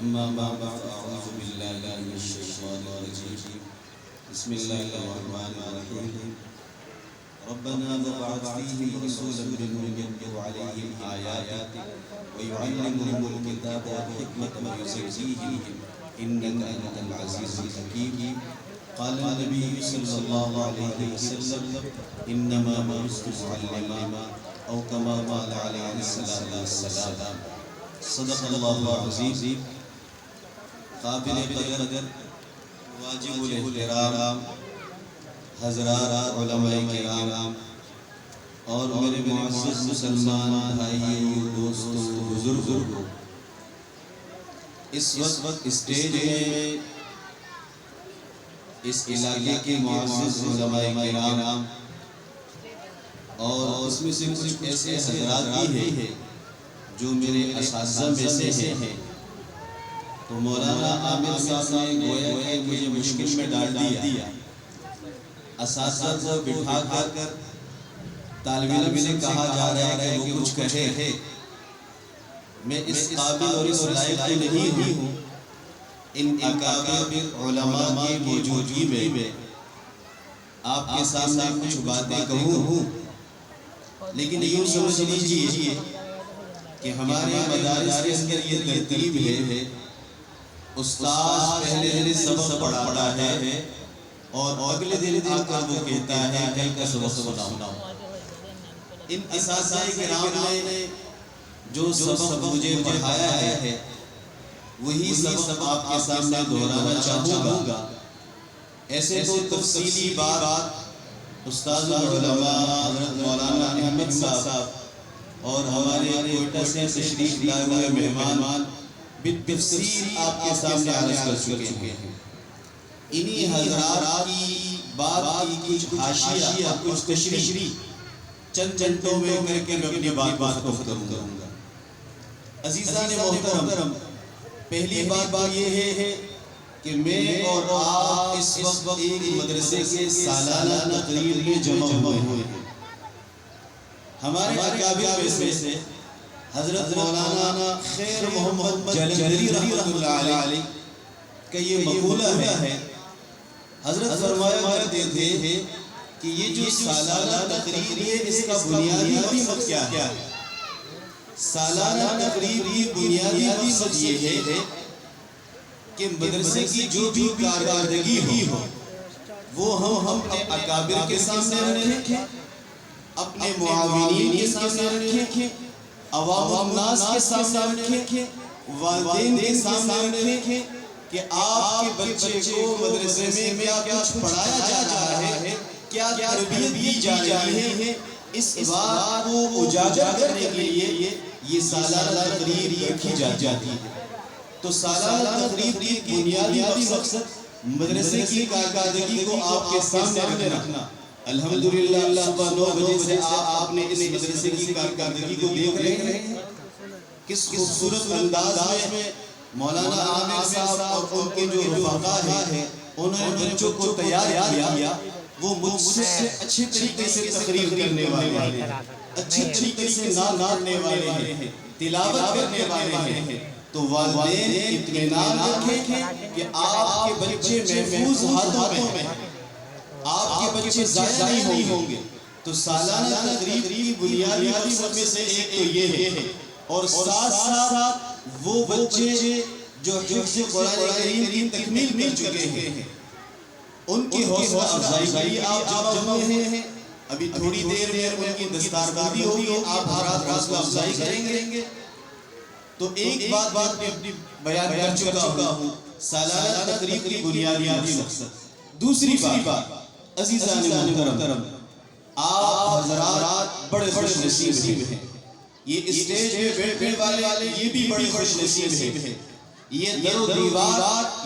أما بعد أعوذ بالله من الشيطان الرجيم بسم الله الرحمن الرحيم ربنا وابعث فيهم رسولا منهم يتلو عليهم آياتك ويعلمهم الكتاب والحكمة ويزكيهم إنك أنت العزيز الحكيم قال النبي صلى الله عليه وسلم إنما بعثت معلما أو كما قال عليه الصلاة والسلام صدق الله العظيم قابل قدر واجب الاحترام حضرات علماء کرام اور میرے معزز مسلمان بھائیوں دوستوں بزرگوں، اس وقت اسٹیج میں اس علاقے کے معزز علماء کرام اور اس میں سے کچھ ایسے حضرات بھی ہیں جو میرے اساتذہ میں سے ہیں، تو مولانا عامر صاحب نے گویا کہ مجھے مشکل میں ڈال دیا۔ اساتذہ کو بٹھا کر طالب علم سے کہا جا رہا ہے کہ وہ کچھ کہے، میں اس قابل اور اس لائق تو نہیں ہوں ان اکابر علماء کی موجودگی میں آپ کے سامنے کچھ باتیں کہوں، لیکن یوں سمجھ لیجیے کہ ہمارے مدارس کے اندر یہ ترتیب ہے، استاد پہلے سبق پڑھاتا ہے اور اگلے دن آ کر وہ کہتا ہے کل کا سبق سناؤ۔ ان اساتذہ کرام نے جو سبق مجھے پڑھایا ہے وہی سبق آپ کے سامنے دہرانا چاہوں گا۔ ایسے تو تفصیلی بات استاد العلماء حضرت مولانا احمد صاحب اور ہمارے کوئٹہ سے تشریف لائے ہوئے مہمان بالتفصیل آپ کے سامنے عرض کر چکے ہیں۔ انہی حضرات کی بات کی کچھ حاشیہ اور کچھ تشریح چند چنٹوں میں کر کے میں اپنی بات کو ختم کروں گا۔ عزیزان محترم، پہلی بات یہ ہے کہ میں اور آپ اس وقت ایک مدرسے کے سالانہ تقریب میں جمع ہوئے ہیں۔ ہمارے اکابر میں سے حضرت مولانا خیر محمد جلندری رحمۃ اللہ علیہ کا یہ مقولہ ہے، حضرت فرمایا کرتے تھے کہ یہ جو سالانہ تقریب ہے اس کا بنیادی مقصد کیا ہے؟ سالانہ تقریب کی بنیادی مقصد یہ ہے کہ مدرسے کی جو بھی کارکردگی ہو وہ ہم اپنے اکابر کے سامنے رکھیں، اپنے معاونین کے سامنے رکھیں، عوام الناس کے سامنے رکھیں، والدین کے سامنے رکھیں کہ آپ کے بچے کو مدرسے میں کیا کچھ پڑھایا جا رہا ہے، کیا تربیت دی جا رہی ہے، اس بات کو اجاگر کرنے کے لیے یہ سالانہ تقریب رکھی جاتی ہے۔ تو سالانہ تقریب کی بنیادی مقصد مدرسے کی کارکردگی کو آپ کے سامنے رکھنا۔ الحمدللہ صبح 9 بجے سے آپ نے اس مدرسے کی کارکردگی کو دیکھ رہے ہیں، کس خوبصورت انداز میں مولانا عامر صاحب اور ان کے جو رفقا ہیں انہوں نے بچوں کو تیار کیا۔ وہ مجھ سے اچھے طریقے سے تقریر کرنے والے ہیں، اچھے طریقے سے نعت پڑھنے والے ہیں، تلاوت کرنے والے ہیں۔ تو والدین اطمینان رکھیں کہ آپ کے بچے محفوظ ہاتھوں میں، آپ کے بچے ضائع نہیں ہوں گے۔ تو سالانہ تقریب کی بنیادی مقصد میں سے ایک تو یہ ہے، اور ساتھ ساتھ وہ بچے جو حفظ قرآن کریم کی تکمیل کر چکے ہیں ان کی حوصلہ افزائی کے لیے آپ جمع ہوئے ہیں۔ ابھی تھوڑی دیر میں ان کی دستار بندی ہوگی، آپ حضرات حوصلہ افزائی کریں گے۔ تو ایک بات میں اپنی بیان کر چکا ہوں، سالانہ تقریب کی بنیادی مقصد۔ دوسری بات عزیزان محترم، آپ حضرات بڑے خوش نصیب ہیں، یہ اسٹیج پہ بیٹھنے والے یہ بھی بڑے خوش نصیب ہیں، یہ در و دیوار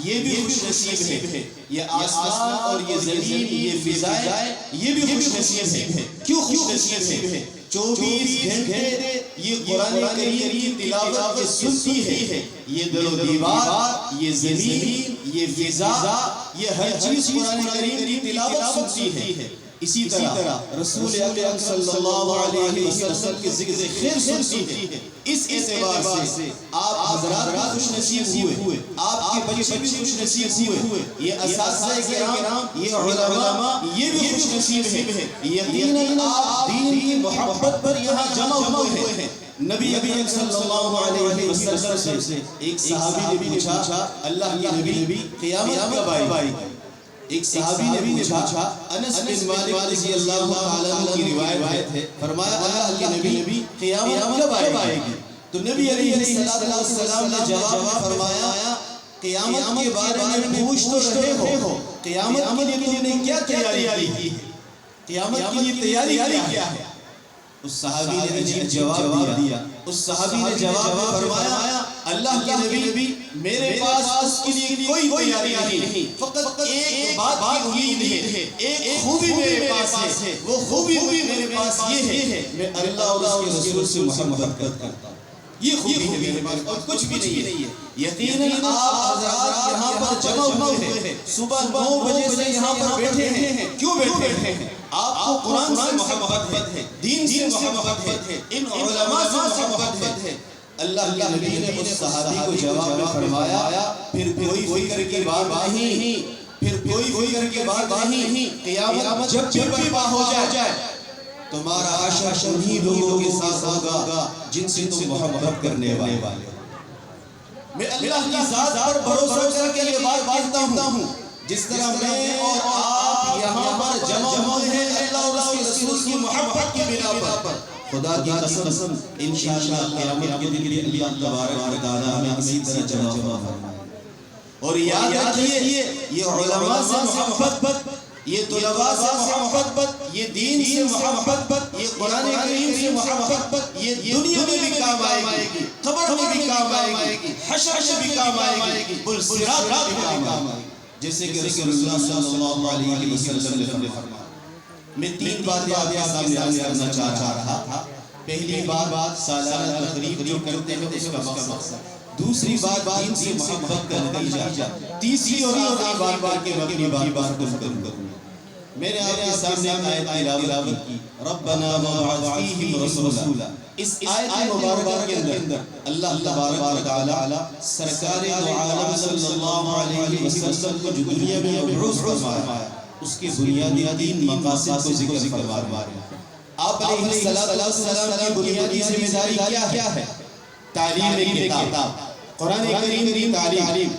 یہ بھی خوش نصیب ہے، یہ آسمان اور یہ زمین یہ فضائیں یہ بھی خوش نصیب ہے۔ کیوں خوش نصیب ہے؟ 24 گھنٹے یہ قرآن کریم کی تلاوت یہ سنتی ہے، یہ در و دیوار یہ زمین یہ فضا یہ ہر چیز قرآن کریم کی تلاوت سنتی ہے۔ اسی طرح رسول اکرم صلی اللہ علیہ وسلم کے ذکر خیر سنتی ہے، اس اعتبار سے آپ حضرات بھی خوش نصیب ہوئے، آپ کے بچے بھی خوش نصیب ہوئے، یہ اساتذہ کرام، یہ علماء، یہ بھی خوش نصیب ہے۔ یقیناً آپ دین کی محبت پر یہاں جمع ہوئے ہیں۔ نبی اکرم صلی اللہ علیہ وسلم سے ایک صحابی نے پوچھا، اللہ کے نبی قیامت کب آئے گی؟ ایک صحابی نے پوچھا، انس بن مالک رضی اللہ تعالیٰ عنہ کی روایت ہے، فرمایا اللہ کے نبی قیامت کب آئے گی؟ تو نبی علیہ السلام نے جواب میں فرمایا، قیامت کے بارے میں پوچھ تو رہے ہو، قیامت کے لیے تم نے کیا تیاری کی ہے؟ قیامت کے لیے تیاری کیا ہے؟ اس صحابی نے عجیب جواب دیا، اس صحابی نے جواب میں فرمایا، اللہ کے نبی میرے پاس اس کے لیے کوئی تیاری نہیں، فقط ایک بات کی امید ہے، ایک خوبی میرے پاس ہے، وہ خوبی میرے پاس یہ ہے، میں اللہ اور اس کے رسول سے محبت کرتا ہوں، یہ خوبی ہے میرے پاس اور کچھ بھی نہیں ہے۔ یقیناً آپ حضرات یہاں پر جمع ہوئے ہیں، صبح 9 بجے سے یہاں پر بیٹھے ہیں، کیوں بیٹھے ہیں؟ آپ کو قرآن سے محبت ہے، دین سے محبت ہے، ان علماء سے محبت ہے۔ اللہ کے نبی نے اس صحابی کو جواب میں فرمایا، پھر کوئی فکر کی بات نہیں، پھر کوئی فکر کی بات نہیں، قیامت جب بھی برپا ہو جائے تمہارا حشر انہی لوگوں کے ساتھ ہوگا جن سے تم محبت کرنے والے ہو۔ میں اللہ کی ذات پر بھروسہ کر کے یہ بات کہتا ہوں، جس طرح میں اور آپ یہاں پر جمع ہوئے ہیں اللہ اور اس کے رسول کی محبت کی بنا پر، خدا کی قسم انشاءاللہ قیامت کے دن اللہ تبارک و تعالی ہمیں اسی طرح جمع فرمائے۔ اور یاد رکھیے، یہ علماء سے محبت، یہ طلباء سے محبت، یہ دین سے محبت، یہ قرآن کریم سے محبت، یہ دنیا میں بھی کام آئے گی، قبر میں بھی کام آئے گی، حشر میں بھی کام آئے گی، پل صراط میں بھی کام آئے گی، جیسے کہ رسول اللہ صلی اللہ علیہ وسلم نے فرمایا۔ میں 3 باتیں آپ کے سامنے عرض کرنا چاہ رہا تھا۔ پہلی بات سالانہ تقریب جو کرتے ہیں اس کا مقصد، دوسری بات دین سے محبت کا نتیجہ، تیسری اور آخری بات کے اپنی بات کو ختم کروں۔ میں نے آپ کے سامنے آیت تلاوت کی، ربنا وابعث فیہم رسولا۔ اس آیت مبارکہ کے اندر اللہ تبارک و تعالی سرکار دو عالم صلی اللہ علیہ وسلم کو جو دنیا میں مبعوث فرمایا، اس کے بنیادی 3 مقاصد کو ذکر فرما رہے ہیں۔ آپ علیہ السلام کی بنیادی ذمہ داری کیا ہے؟ تعلیم کتاب، قرآن کریم کی تعلیم۔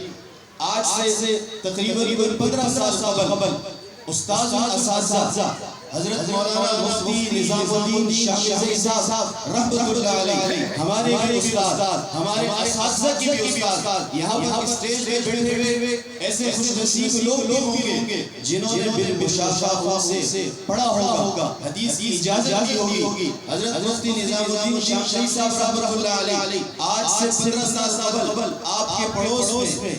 آج سے تقریباً 15 سال قبل استاد و اساتذہ حضرت مولانا مفتی نظام الدین شاہ صاحب رحمۃ اللہ علیہ، ہمارے بھی استاد، ہمارے اساتذہ کے بھی استاد، یہاں پر اسٹیج پہ بیٹھے ہوئے ایسے خوش نصیب لوگ بھی ہوں گے جنہوں نے بالمشافہہ سے پڑھا ہوگا، حدیث کی اجازت بھی ہوگی۔ حضرت مفتی نظام الدین شاہ صاحب رحمۃ اللہ علیہ آج سے 15 سال قبل آپ کے پڑوس میں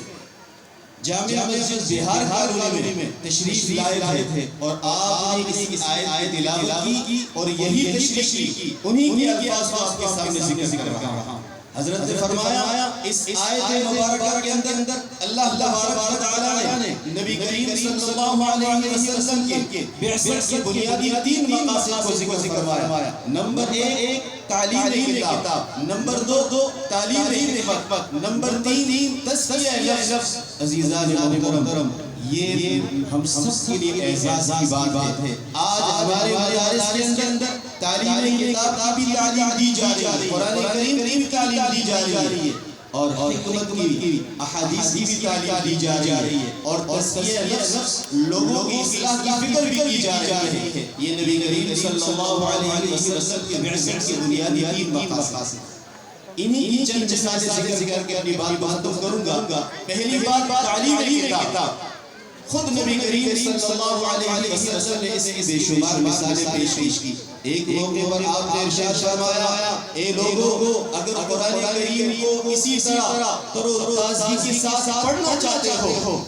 جامعہ مسجد بہار کالونی میں تشریف لائے تھے، اور آپ نے اس آیت تلاوت کی اور یہی تشریح کی، انہی کے الفاظ آپ کے سامنے ذکر کر رہا ہوں۔ حضرت نے فرمایا اس آیت مبارکہ کے اندر اللہ تبارک و تعالی نے نبی کریم صلی اللہ علیہ وسلم کے بعثت کی بنیادی 3 مقاصد کو ذکر فرمایا۔ نمبر 1 تعلیم کتاب، نمبر 2 تعلیم محبت، نمبر 3 تزکیہ نفس۔ عزیزان محترم، یہ ہم سب کے لیے اعزاز کی بات ہے۔ آج ہمارے مدارس کے اندر تعلیم کتاب کی بھی تعلیم دی جا رہی ہے، قرآن کریم کی تعلیم دی جا رہی ہے، اور حکمت کی احادیث کی بھی تعلیم دی جا رہی ہے، اور تزکیہ نفس، لوگوں کی اصلاح کی فکر بھی کی جا رہی ہے۔ یہ نبی کریم صلی اللہ علیہ وسلم کی بعثت کی بنیادی 3 مقاصد، انہی کی چند مثالیں ذکر کے اپنی بات ختم کروں گا۔ پہلی بات تعلیم کتاب، خود نبی کریم صلی اللہ علیہ وسلم نے اس کی بے شمار مثالیں پیش کی۔ ایک موقع پر آپ نے ارشاد فرمایا، اے لوگوں، اگر قرآن کریم کو اسی طرح تر و تازگی کے ساتھ پڑھنا چاہتے ہو،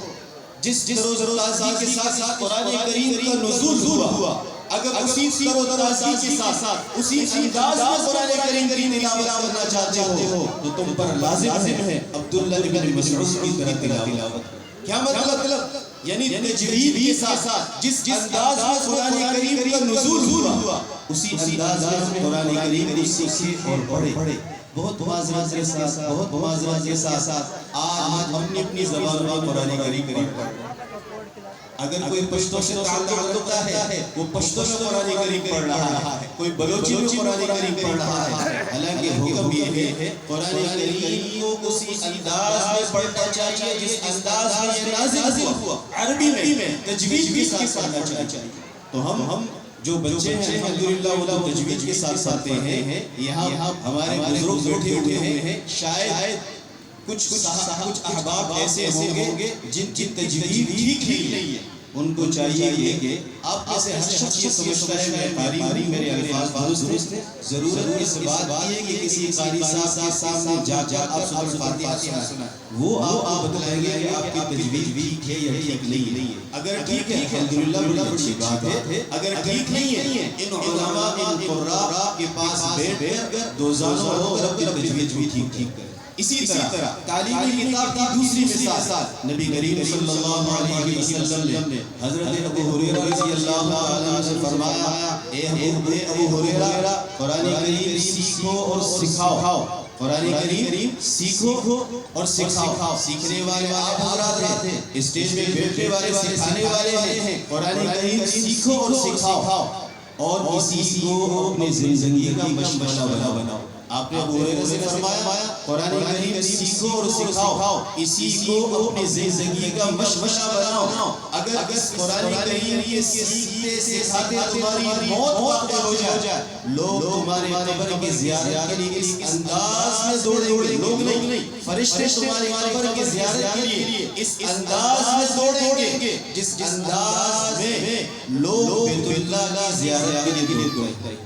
جس تر و تازگی کے ساتھ قرآن کریم کا نزول ہوا، اگر اسی تر و تازگی کے ساتھ اسی انداز میں قرآن کریم تلاوت کرنا چاہتے ہو تو تم پر لازم ہے عبداللہ بن مسعود کی طرح تلاوت۔ کیا مطلب؟ یعنی تجوید کے ساتھ جس انداز میں قرآن کریم کا نزول ہوا اسی انداز میں قرآن کریم کو سیکھے اور پڑھے. بہت معذرت کے ساتھ آج ہم اپنی زبان میں قرآن کریم پڑھ. اگر کوئی پشتو سے تعلق رکھتا ہے وہ پشتو میں قرآن کریم پڑھ رہا ہے, کوئی بلوچی میں قرآن کریم پڑھ رہا ہے. حالانکہ حکم یہ ہے قرآن کریم کو اسی انداز میں پڑھنا چاہیے جس انداز میں یہ نازل ہوا, عربی میں تجوید کے ساتھ پڑھنا چاہیے. تو ہم جو بچے ہیں الحمدللہ وہ تجوید کے ساتھ پڑھتے ہیں. یہاں ہمارے بزرگ بیٹھے ہوئے ہیں, شاید کچھ احباب ایسے ہوں گے جن کی تجوید ٹھیک نہیں ہے. ان کو چاہیے کہ آپ میں سے ہر شخص یہ سمجھتا ہے میں قاری ہوں, میرے الفاظ درست ہیں. ضرورت اس بات کی ہے کہ کسی قاری صاحب کے سامنے جا آپ سورۃ فاتحہ سنائیں, وہ آپ بتلائیں گے کہ آپ کی تجوید ٹھیک ہے یا ٹھیک نہیں ہے. اگر ٹھیک ہے الحمدللہ بڑی اچھی بات ہے, اگر ٹھیک نہیں ہے ان علماء ان قراء کے پاس بیٹھ کر دوزانوں ہو کر اپنی تجوید ٹھیک کریں. اسی طرح تعلیمی کتاب کی دوسری مثال نبی کریم صلی اللہ علیہ وسلم نے حضرت ابو ہریرہ رضی اللہ عنہ سے فرمایا, اے ابو ہریرہ قرآن کریم سیکھو اور سکھاؤ. قرآن کریم سیکھو اور سکھاؤ. سیکھنے والے آپ حضرات ہیں, اسٹیج پہ بیٹھنے والے سکھانے والے ہیں. قرآن کریم سیکھو اور سکھاؤ اور اسی کو اپنی زندگی کا مشغلہ بناؤ. آپ نے ابو ہریرہ سے فرمایا قرآن کریم سیکھو اور سکھاؤ, اسی کو اپنی زندگی کا مشغلہ بناؤ. اگر قرآن کریم یہ سیکھتے سکھاتے تمہاری موت واقع ہو جائے, لوگ تمہارے قبر کی زیارت کے لیے اس انداز میں دوڑیں گے. لوگ نہیں, فرشتے تمہاری قبر کی زیارت کے لیے اس انداز میں دوڑیں گے جس انداز میں لوگ بیت اللہ کی زیارت کے لیے دوڑتے ہیں.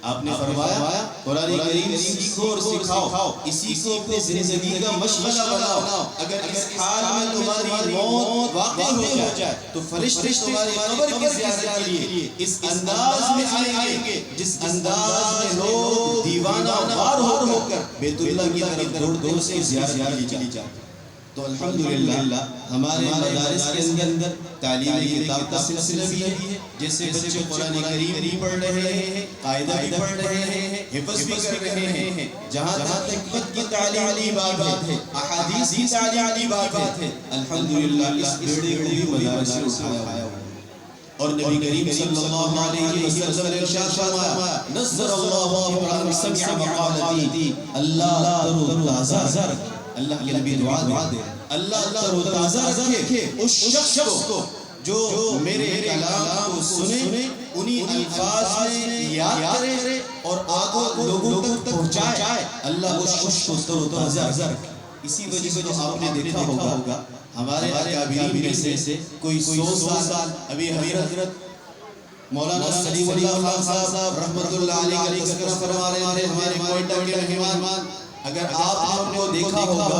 آپ نے فرمایا قرآن کریم سیکھو اور سکھاؤ, اسی کو اپنی زندگی کا مشغلہ بناؤ. اگر اس حال میں تمہاری موت واقع ہو جائے تو فرشتے تمہاری قبر کی زیارت کے لیے اس انداز میں آئیں گے جس انداز میں لوگ دیوانہ وار ہو کر بیت اللہ کی طرف دوڑ سے زیارت چلی جاتے. تو الحمدللہ ہمارے مدارس کے اندر تعلیمی کتاب کا سلسلہ بھی ہے, جیسے بچے قرآن کریم پڑھ رہے ہیں, قاعدہ بھی پڑھ رہے ہیں, حفظ بھی کر رہے ہیں. جہاں تک حکمت کی تعلیمی بات ہے, احادیث کی تعلیمی بات ہے, الحمدللہ اس بیڑے کو بھی مدارس سے اٹھایا ہوا. اور نبی کریم صلی اللہ علیہ وسلم نے ارشاد فرمایا نصر اللہ من سمع مقالتی, اللہ تر و تازہ رکھے. اللہ کے نبی دعا دے, اللہ تر و تازہ رکھے اس شخص کو جو میرے کلام کو سنے, انہی الفاظ میں یاد کرے اور آگے لوگوں تک پہنچائے. اللہ اس شخص کو تر و تازہ رکھے. اسی وجہ سے آپ نے دیکھا ہوگا ہمارے اکابرین میں سے کوئی 100 سال ابھی حضرت مولانا سلیم اللہ خان صاحب رحمۃ اللہ علیہ کا تذکرہ فرما رہے ہیں, ہمارے کوئٹہ کے مہمان. اگر آپ نے ان کو دیکھا ہوگا